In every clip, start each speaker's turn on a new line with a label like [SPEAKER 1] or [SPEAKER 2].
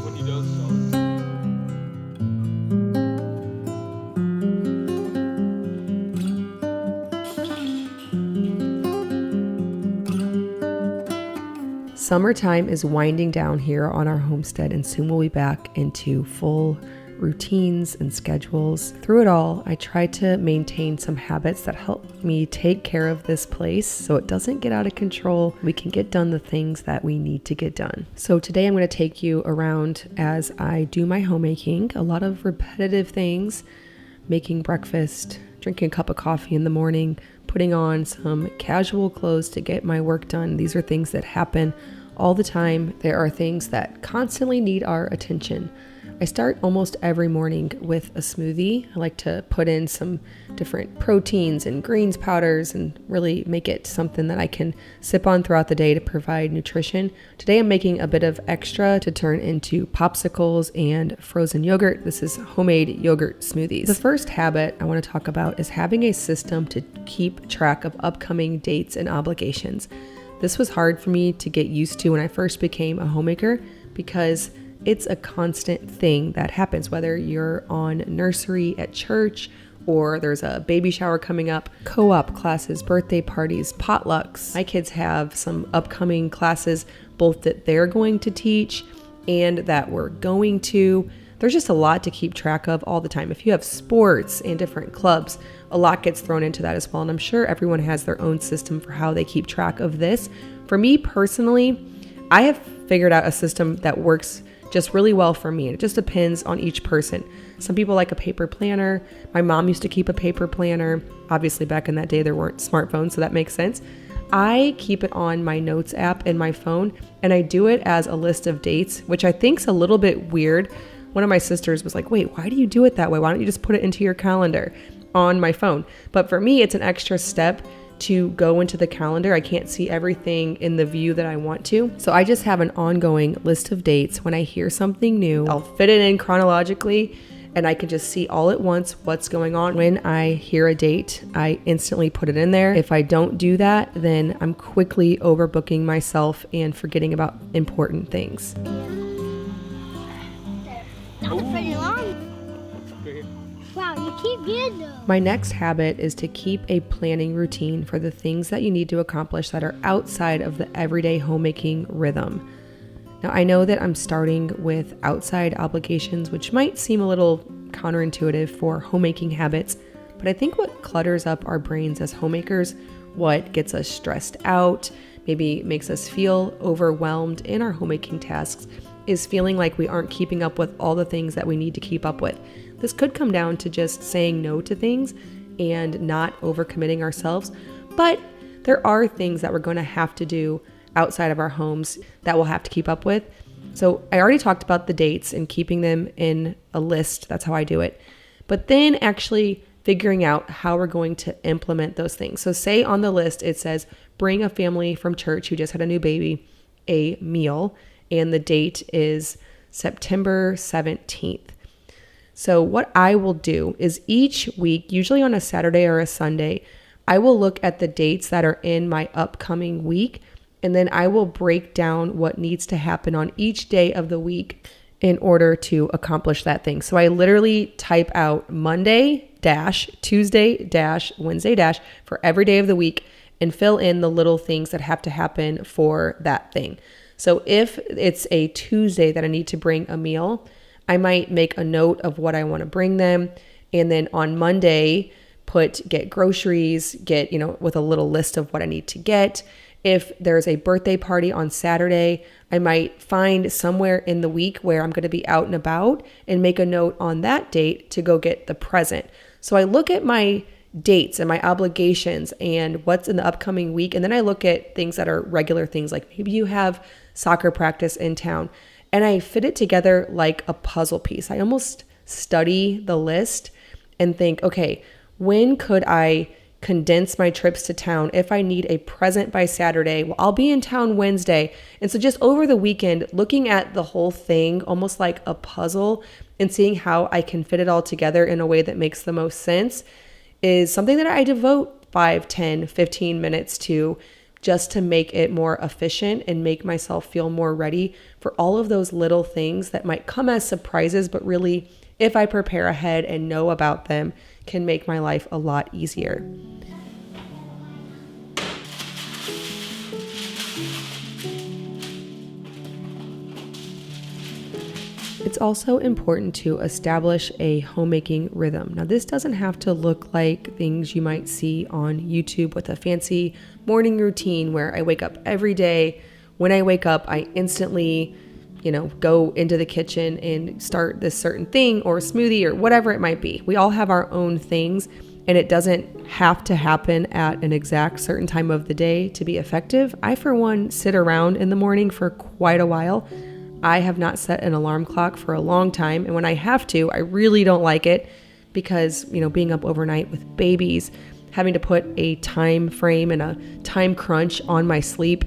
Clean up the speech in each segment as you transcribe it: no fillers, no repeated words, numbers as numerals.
[SPEAKER 1] When he does so.
[SPEAKER 2] Summertime is winding down here on our homestead, and soon we'll be back into full routines and schedules. Through it all, I try to maintain some habits that help me take care of this place so it doesn't get out of control. We can get done the things that we need to get done. So today I'm going to take you around as I do my homemaking, a lot of repetitive things, making breakfast, drinking a cup of coffee in the morning, putting on some casual clothes to get my work done. These are things that happen all the time. There are things that constantly need our attention. I start almost every morning with a smoothie. I like to put in some different proteins and greens powders and really make it something that I can sip on throughout the day to provide nutrition. Today I'm making a bit of extra to turn into popsicles and frozen yogurt. This is homemade yogurt smoothies. The first habit I want to talk about is having a system to keep track of upcoming dates and obligations. This was hard for me to get used to when I first became a homemaker because it's a constant thing that happens, whether you're on nursery at church or there's a baby shower coming up, co-op classes, birthday parties, potlucks. My kids have some upcoming classes, both that they're going to teach and that we're going to. There's just a lot to keep track of all the time. If you have sports and different clubs, a lot gets thrown into that as well. And I'm sure everyone has their own system for how they keep track of this. For me personally, I have figured out a system that works just really well for me. It just depends on each person. Some people like a paper planner. My mom used to keep a paper planner. Obviously, back in that day, there weren't smartphones, so that makes sense. I keep it on my notes app in my phone, and I do it as a list of dates, which I think is a little bit weird. One of my sisters was like, wait, why do you do it that way? Why don't you just put it into your calendar on my phone? But for me, it's an extra step to go into the calendar. I can't see everything in the view that I want to. So I just have an ongoing list of dates. When I hear something new, I'll fit it in chronologically and I can just see all at once what's going on. When I hear a date, I instantly put it in there. If I don't do that, then I'm quickly overbooking myself and forgetting about important things.
[SPEAKER 3] That was pretty long. Wow, you keep getting them.
[SPEAKER 2] My next habit is to keep a planning routine for the things that you need to accomplish that are outside of the everyday homemaking rhythm. Now, I know that I'm starting with outside obligations, which might seem a little counterintuitive for homemaking habits, but I think what clutters up our brains as homemakers, what gets us stressed out, maybe makes us feel overwhelmed in our homemaking tasks, is feeling like we aren't keeping up with all the things that we need to keep up with. This could come down to just saying no to things and not overcommitting ourselves, but there are things that we're going to have to do outside of our homes that we'll have to keep up with. So I already talked about the dates and keeping them in a list. That's how I do it. But then actually figuring out how we're going to implement those things. So say on the list, it says, bring a family from church who just had a new baby a meal, and the date is September 17th. So what I will do is each week, usually on a Saturday or a Sunday, I will look at the dates that are in my upcoming week, and then I will break down what needs to happen on each day of the week in order to accomplish that thing. So I literally type out Monday dash, Tuesday dash, Wednesday dash for every day of the week and fill in the little things that have to happen for that thing. So if it's a Tuesday that I need to bring a meal, I might make a note of what I want to bring them. And then on Monday, get groceries, with a little list of what I need to get. If there's a birthday party on Saturday, I might find somewhere in the week where I'm going to be out and about and make a note on that date to go get the present. So I look at my dates and my obligations and what's in the upcoming week. And then I look at things that are regular things, like maybe you have soccer practice in town, and I fit it together like a puzzle piece. I almost study the list and think, okay, when could I condense my trips to town? If I need a present by Saturday, well, I'll be in town Wednesday. And so just over the weekend, looking at the whole thing almost like a puzzle and seeing how I can fit it all together in a way that makes the most sense is something that I devote 5, 10, 15 minutes to just to make it more efficient and make myself feel more ready for all of those little things that might come as surprises, but really, if I prepare ahead and know about them, can make my life a lot easier. It's also important to establish a homemaking rhythm. Now, this doesn't have to look like things you might see on YouTube with a fancy morning routine where I wake up every day. When I wake up, I instantly, go into the kitchen and start this certain thing or smoothie or whatever it might be. We all have our own things, and it doesn't have to happen at an exact certain time of the day to be effective. I, for one, sit around in the morning for quite a while. I have not set an alarm clock for a long time, and when I have to, I really don't like it because, being up overnight with babies, having to put a time frame and a time crunch on my sleep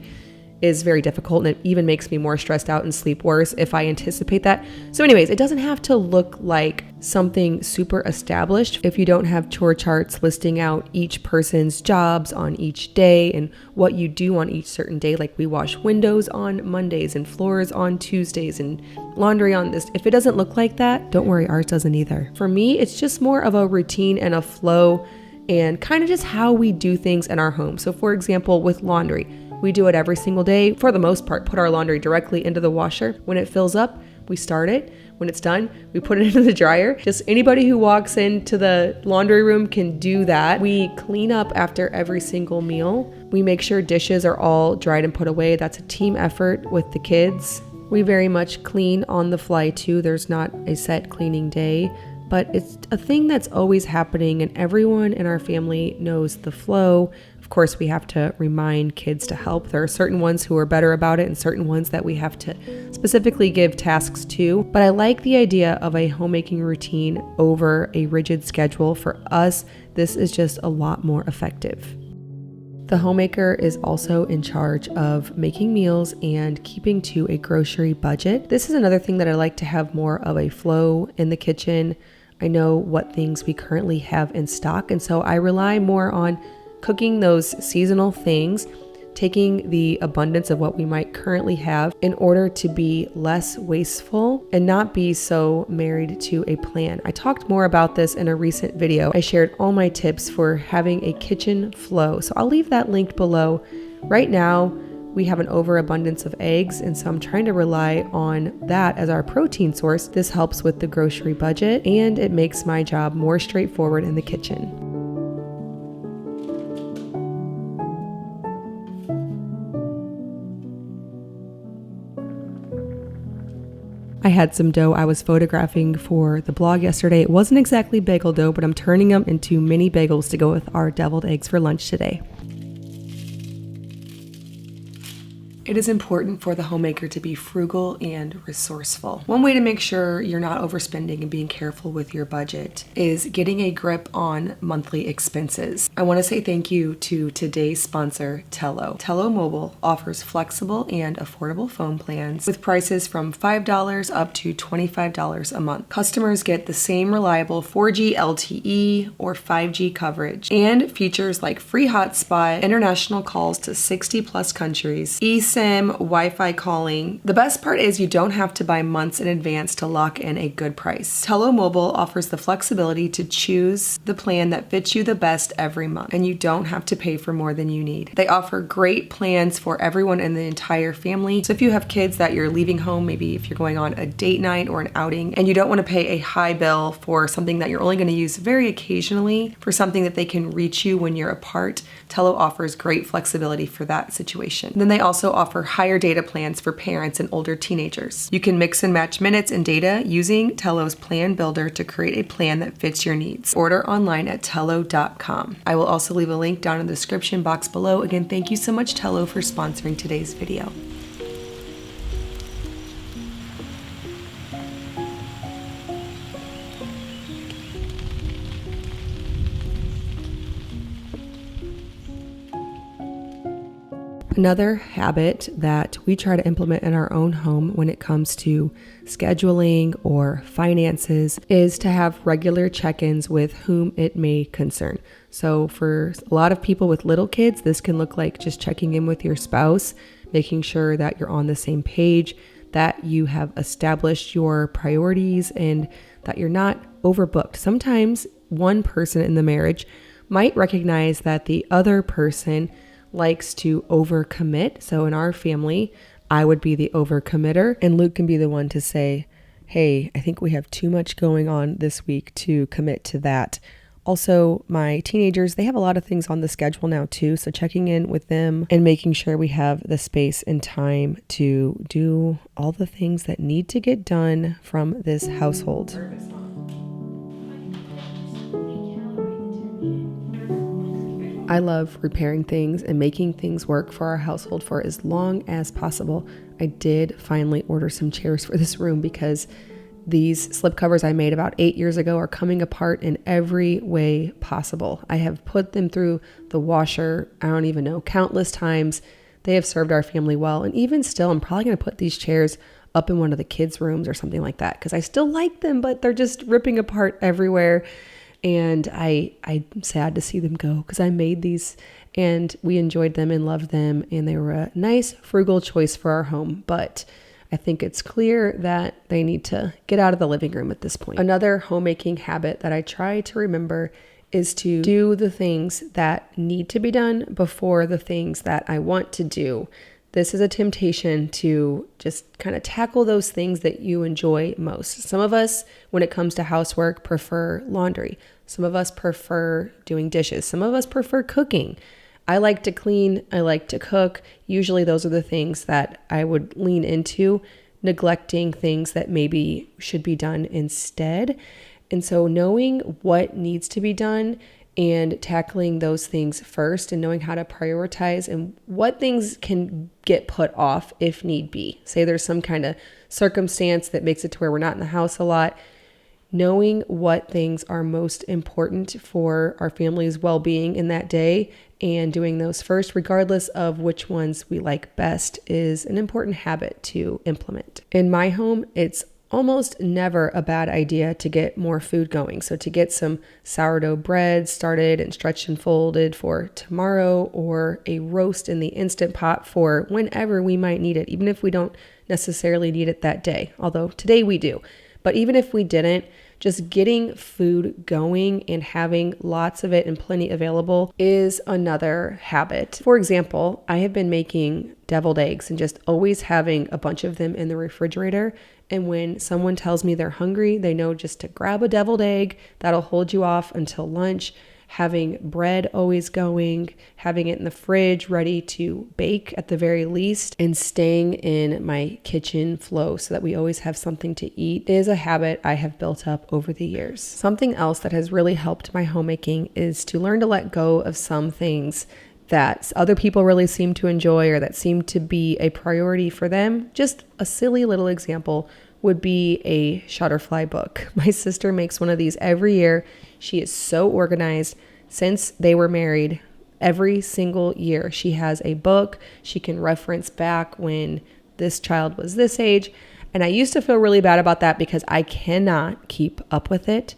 [SPEAKER 2] is very difficult, and it even makes me more stressed out and sleep worse if I anticipate that. So anyways, it doesn't have to look like something super established if you don't have chore charts listing out each person's jobs on each day and what you do on each certain day. Like we wash windows on Mondays and floors on Tuesdays and laundry on this. If it doesn't look like that, don't worry, ours doesn't either. For me, it's just more of a routine and a flow and kind of just how we do things in our home. So for example, with laundry, we do it every single day. For the most part, put our laundry directly into the washer. When it fills up, we start it. When it's done, we put it into the dryer. Just anybody who walks into the laundry room can do that. We clean up after every single meal. We make sure dishes are all dried and put away. That's a team effort with the kids. We very much clean on the fly too. There's not a set cleaning day, but it's a thing that's always happening, and everyone in our family knows the flow. Of course, we have to remind kids to help. There are certain ones who are better about it and certain ones that we have to specifically give tasks to. But I like the idea of a homemaking routine over a rigid schedule. For us, this is just a lot more effective. The homemaker is also in charge of making meals and keeping to a grocery budget. This is another thing that I like to have more of a flow in the kitchen. I know what things we currently have in stock, and so I rely more on cooking those seasonal things, taking the abundance of what we might currently have in order to be less wasteful and not be so married to a plan. I talked more about this in a recent video. I shared all my tips for having a kitchen flow, so I'll leave that linked below. Right now, we have an overabundance of eggs, and so I'm trying to rely on that as our protein source. This helps with the grocery budget, and it makes my job more straightforward in the kitchen. I had some dough I was photographing for the blog yesterday. It wasn't exactly bagel dough, but I'm turning them into mini bagels to go with our deviled eggs for lunch today. It is important for the homemaker to be frugal and resourceful. One way to make sure you're not overspending and being careful with your budget is getting a grip on monthly expenses. I want to say thank you to today's sponsor, Tello. Tello Mobile offers flexible and affordable phone plans with prices from $5 up to $25 a month. Customers get the same reliable 4G LTE or 5G coverage and features like free hotspot, international calls to 60 plus countries, eSIM, Wi-Fi calling. The best part is you don't have to buy months in advance to lock in a good price. Tello Mobile offers the flexibility to choose the plan that fits you the best every month, and you don't have to pay for more than you need. They offer great plans for everyone in the entire family. So if you have kids that you're leaving home, maybe if you're going on a date night or an outing, and you don't want to pay a high bill for something that you're only going to use very occasionally, for something that they can reach you when you're apart, Tello offers great flexibility for that situation. And then they also offer higher data plans for parents and older teenagers. You can mix and match minutes and data using Tello's Plan Builder to create a plan that fits your needs. Order online at tello.com. I will also leave a link down in the description box below. Again, thank you so much, Tello, for sponsoring today's video. Another habit that we try to implement in our own home when it comes to scheduling or finances is to have regular check-ins with whom it may concern. So for a lot of people with little kids, this can look like just checking in with your spouse, making sure that you're on the same page, that you have established your priorities, and that you're not overbooked. Sometimes one person in the marriage might recognize that the other person likes to overcommit. So in our family, I would be the overcommitter, and Luke can be the one to say, hey, I think we have too much going on this week to commit to that. Also, my teenagers, they have a lot of things on the schedule now too. So checking in with them and making sure we have the space and time to do all the things that need to get done from this household. I love repairing things and making things work for our household for as long as possible. I did finally order some chairs for this room because these slipcovers I made about 8 years ago are coming apart in every way possible. I have put them through the washer, I don't even know, countless times. They have served our family well. And even still, I'm probably going to put these chairs up in one of the kids' rooms or something like that because I still like them, but they're just ripping apart everywhere. And I'm sad to see them go because I made these and we enjoyed them and loved them. And they were a nice, frugal choice for our home. But I think it's clear that they need to get out of the living room at this point. Another homemaking habit that I try to remember is to do the things that need to be done before the things that I want to do. This is a temptation to just kind of tackle those things that you enjoy most. Some of us, when it comes to housework, prefer laundry. Some of us prefer doing dishes. Some of us prefer cooking. I like to clean. I like to cook. Usually those are the things that I would lean into, neglecting things that maybe should be done instead. And so knowing what needs to be done and tackling those things first and knowing how to prioritize and what things can get put off if need be. Say there's some kind of circumstance that makes it to where we're not in the house a lot. Knowing what things are most important for our family's well-being in that day and doing those first, regardless of which ones we like best, is an important habit to implement. In my home, it's almost never a bad idea to get more food going. So to get some sourdough bread started and stretched and folded for tomorrow, or a roast in the Instant Pot for whenever we might need it, even if we don't necessarily need it that day, although today we do. But even if we didn't, just getting food going and having lots of it and plenty available is another habit. For example, I have been making deviled eggs and just always having a bunch of them in the refrigerator. And when someone tells me they're hungry, they know just to grab a deviled egg. That'll hold you off until lunch. Having bread always going, having it in the fridge ready to bake at the very least, and staying in my kitchen flow so that we always have something to eat is a habit I have built up over the years. Something else that has really helped my homemaking is to learn to let go of some things that other people really seem to enjoy or that seem to be a priority for them. Just a silly little example would be a Shutterfly book. My sister makes one of these every year. She is so organized. Since they were married, every single year she has a book she can reference back when this child was this age. And I used to feel really bad about that because I cannot keep up with it,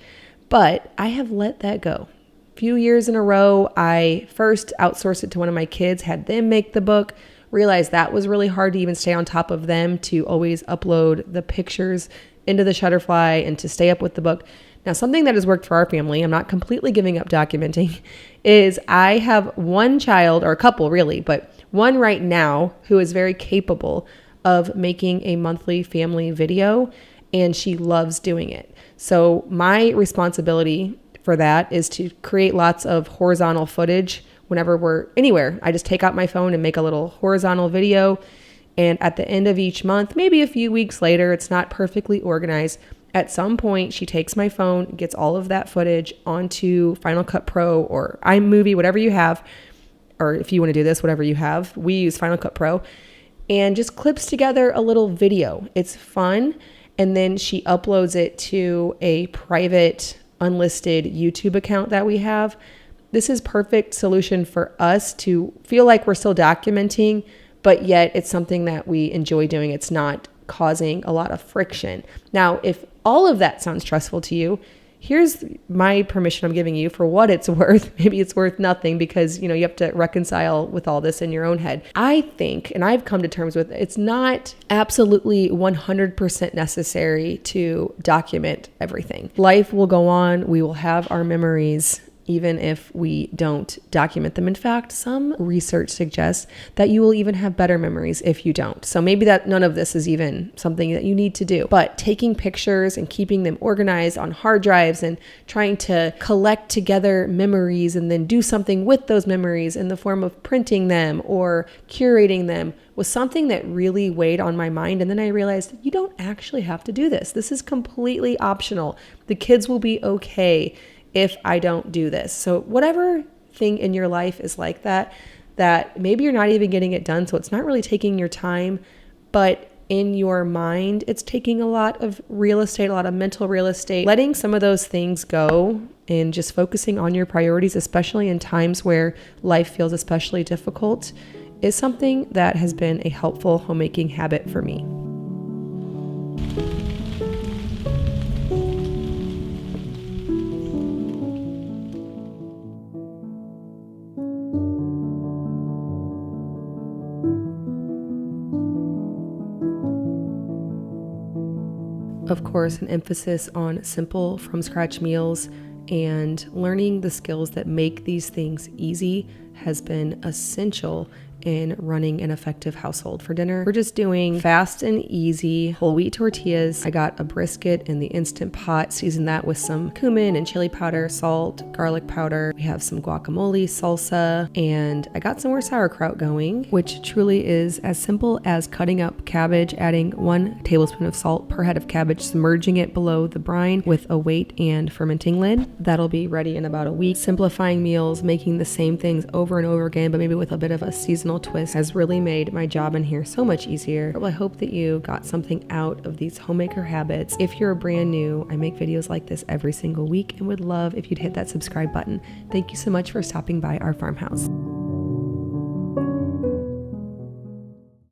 [SPEAKER 2] but I have let that go. A few years in a row, I first outsourced it to one of my kids, had them make the book, realized that was really hard to even stay on top of them, to always upload the pictures into the Shutterfly and to stay up with the book. Now, something that has worked for our family, I'm not completely giving up documenting, is I have one child, or a couple really, but one right now who is very capable of making a monthly family video, and she loves doing it. So my responsibility for that is to create lots of horizontal footage whenever we're anywhere. I just take out my phone and make a little horizontal video. And at the end of each month, maybe a few weeks later, it's not perfectly organized. At some point, she takes my phone, gets all of that footage onto Final Cut Pro or iMovie, whatever you have, or if you want to do this, whatever you have. We use Final Cut Pro, and just clips together a little video. It's fun. And then she uploads it to a private, unlisted YouTube account that we have. this is perfect solution for us to feel like we're still documenting, but yet it's something that we enjoy doing. It's not causing a lot of friction. Now, if all of that sounds stressful to you, here's my permission I'm giving you for what it's worth. Maybe it's worth nothing because, you have to reconcile with all this in your own head. I think, and I've come to terms with, it's not absolutely 100% necessary to document everything. Life will go on. We will have our memories, even if we don't document them. In fact, some research suggests that you will even have better memories if you don't. So maybe that none of this is even something that you need to do. But taking pictures and keeping them organized on hard drives and trying to collect together memories and then do something with those memories in the form of printing them or curating them was something that really weighed on my mind. And then I realized you don't actually have to do this. This is completely optional. The kids will be okay if I don't do this. So whatever thing in your life is like that maybe you're not even getting it done, so it's not really taking your time, but in your mind, it's taking a lot of real estate, a lot of mental real estate. Letting some of those things go and just focusing on your priorities, especially in times where life feels especially difficult, is something that has been a helpful homemaking habit for me. Of course, an emphasis on simple from scratch meals and learning the skills that make these things easy has been essential in running an effective household. For dinner, we're just doing fast and easy whole wheat tortillas. I got a brisket in the Instant Pot, seasoned that with some cumin and chili powder, salt, garlic powder. We have some guacamole, salsa, and I got some more sauerkraut going, which truly is as simple as cutting up cabbage, adding 1 tablespoon of salt per head of cabbage, submerging it below the brine with a weight and fermenting lid. That'll be ready in about a week. Simplifying meals, making the same things over and over again, but maybe with a bit of a seasonal twist, has really made my job in here so much easier. Well, I hope that you got something out of these homemaker habits. If you're brand new, I make videos like this every single week and would love if you'd hit that subscribe button. Thank you so much for stopping by our farmhouse.